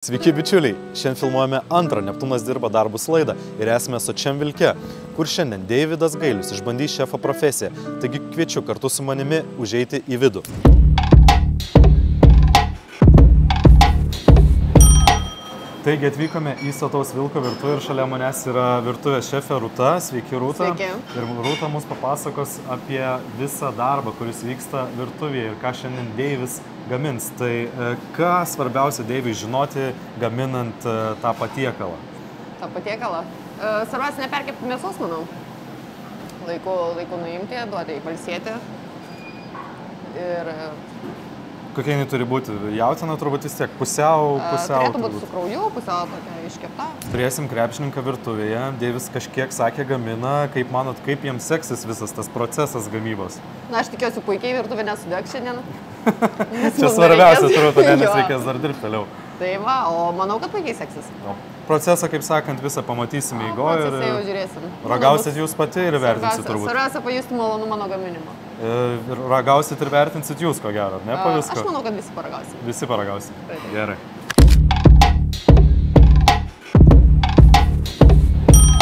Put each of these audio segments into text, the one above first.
Sveiki bičiuliai, šiandien filmuojame antrą Neptūnas dirba darbus laidą ir esame Sočiam Vilke, kur šiandien Deividas Gailius išbandys šefo profesiją, taigi kviečiu kartu su manimi užeiti į vidų. Taigi atvykome į Sotaus Vilko virtuvę ir šalia manęs yra virtuvės šefė Rūta. Sveiki Rūta. Sveiki. Ir Rūta mums papasakos apie visą darbą, kuris vyksta virtuvėje ir ką šiandien Deivis gamins. Tai ką svarbiausia Deivui žinoti, gaminant tą patiekalą? Tą patiekalą? Svarbiausia neperkepti mėsos, manau. Laiku nuimti, duoti įpalsėti. Ir... Kokia jinai turi būti? Jautiena turbūt vis tiek pusiau turėtų būti su krauju, pusiau tokia iškepta. Turėsim krepšininką virtuvėje. Deivis kažkiek sakė gamina. Kaip manot, kaip jiems seksis visas tas procesas gamybos? Na, aš tikiuosi puikiai, virtuvė nesudegs šiandien. Čia svarbiausia, turbūt, nes reikės dar dirbti toliau. Tai va, o manau, kad puikiai seksis. Procesą, kaip sakant, visą pamatysime eigoje. Procesą jau žiūrėsim. Ragausit jūs pati ir vertinsit turbūt. Svarbiausia pajusti malonų mano gaminimo. Ragausit ir vertinsit jūs, ko gero, ne po visko? Aš manau, kad visi paragausit. Visi paragausit. Gerai.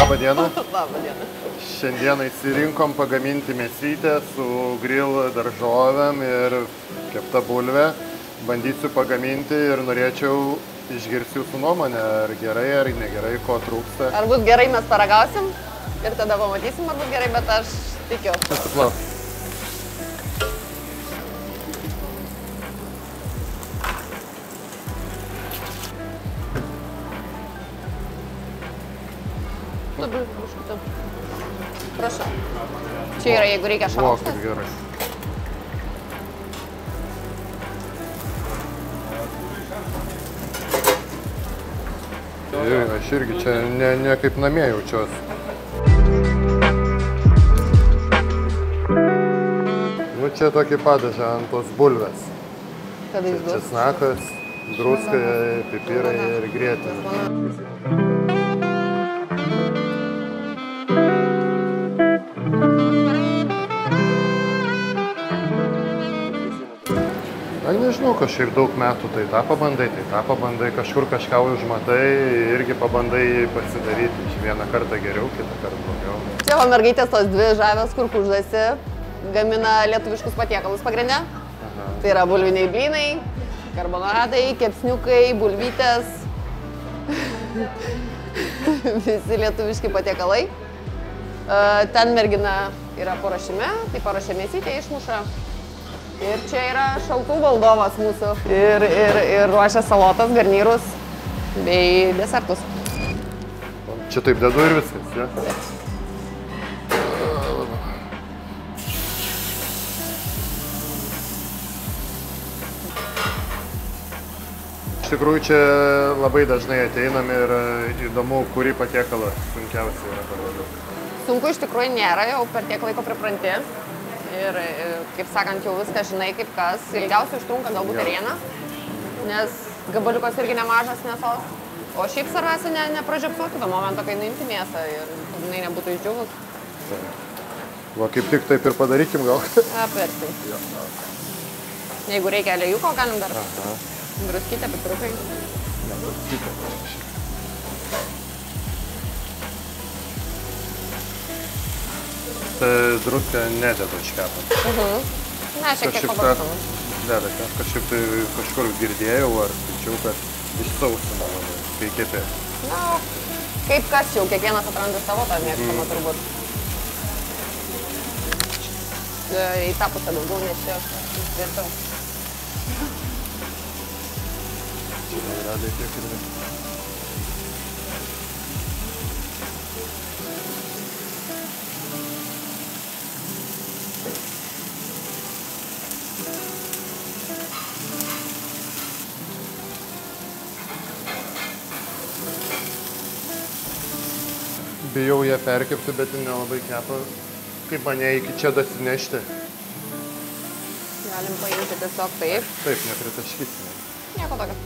Labą dieną. Labą dieną. Šiandieną įsirinkom pagaminti mėsytę su grill daržovėm ir kepta bulvė. Bandysiu pagaminti ir norėčiau išgirsti jūsų nuomonę, ar gerai, ar negerai, ko trūksta. Ar bus gerai, mes paragausim ir tada pamatysim, ar bus gerai, bet aš tikiu. Pasiplauk. Labai, kažkaip. Prašau. Čia yra, jeigu reikia šaukštas. Kaip gerai. Aš irgi čia ne kaip namie jaučiuosi. Nu, čia tokį padažą ant tos bulvės. Tada jis bus. Česnakas, druska, pipirai ir grietinė. Aš nežinau, kažkaip daug metų tai tą pabandai, kažkur kažką užmatai, irgi pabandai pasidaryti. Vieną kartą geriau, kitą kartą blogiau. Čia va mergaitės tos dvi žavės, kur kuždasi, gamina lietuviškus patiekalus pagrindė. Tai yra bulviniai blynai, karbonaradai, kepsniukai, bulvytės. Visi lietuviški patiekalai. Ten mergina yra paruošime, tai paruošė mėsytę, išmuša. Ir čia yra šaltų valdovas mūsų. Ir ruošia salotas, garnyrus bei desertus. Čia taip dedu ir viskas, ja? Iš tikrųjų, čia labai dažnai ateinam ir įdomu, kurį patiekalą sunkiausiai yra parodyti. Sunku iš tikrųjų nėra, jau per tiek laiko pripranti. Ir, kaip sakant, jau viską žinai kaip kas. Ilgiausiai užtrunka galbūt ėriena, nes gabaliukas irgi nemažas mėsos. O šiaip svarbiausia nepražiopsoti to momento, kai nuimti mėsą ir jinai nebūtų išdžiūvus. Va, kaip tik taip ir padarykim gal. Apversim. Jeigu reikia aliejūko, galim dar druskytę, pipirukai. Druską nededu iškepant. Ne, šiek tiek pabarstama. Deda, aš kažkaip tai kažkur girdėjau ar skaičiau, kad išsausina labai, kai kepi. Na, kaip kas jau, kiekvienas atranda savo tą mėgstamą turbūt. Į tą pusę daugiau, nes čia tvirtiau. Čia realiai tiek ir viskas. Bijau ją perkepti, bet nelabai kepa, kaip mane iki čia dasinešti. Galim paimti tiesiog taip. Taip, nepritaškysime. Nieko tokio.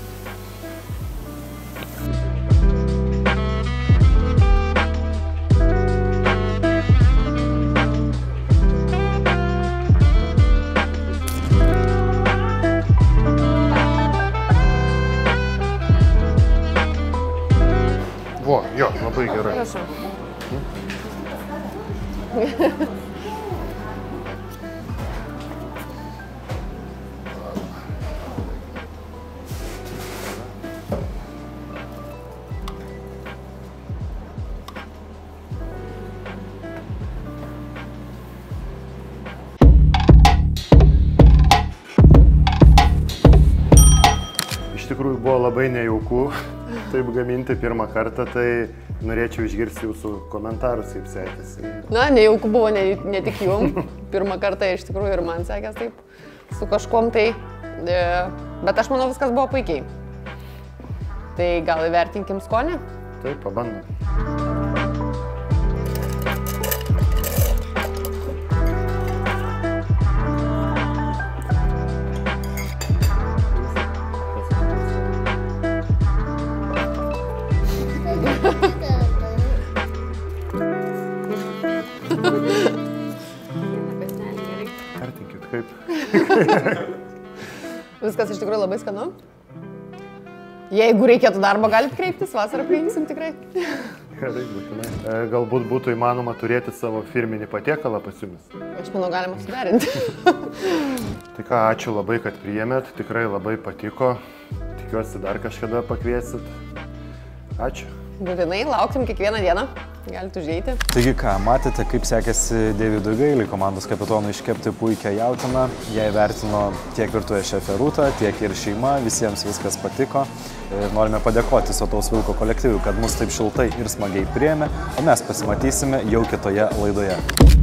O, jo, labai gerai. Prašau. Iš tikrųjų buvo labai nejauku taip gaminti pirmą kartą, tai norėčiau išgirsti jūsų komentarus, kaip sekėsi. Na, nejauku buvo ne tik jum. Pirmą kartą iš tikrųjų ir man sekės taip su kažkuom tai. Bet aš manau, viskas buvo puikiai. Tai gal įvertinkim skonį? Taip, pabandom. Kartinkit, kaip. Viskas iš tikrųjų labai skanu. Jeigu reikėtų darbo, galite kreiptis, vasarą priimsim tikrai. Gerai, būtinai. Galbūt būtų įmanoma turėti savo firminį patiekalą pas jumis. Aš manau, galima suderinti. Tai ką, ačiū labai, kad priėmėt, tikrai labai patiko. Tikiuosi dar kažkada pakviesit. Ačiū. Būtinai, lauksim kiekvieną dieną. Galite užeiti. Taigi ką, matėte, kaip sekėsi Deividui Gailiui, komandos kapitonui, iškepti puikią jautieną. Ją įvertino tiek virtuvės šefė Rūta, tiek ir šeima, visiems viskas patiko. Ir norime padėkoti Sotaus Vilko kolektyvui, kad mus taip šiltai ir smagiai priėmė, o mes pasimatysime jau kitoje laidoje.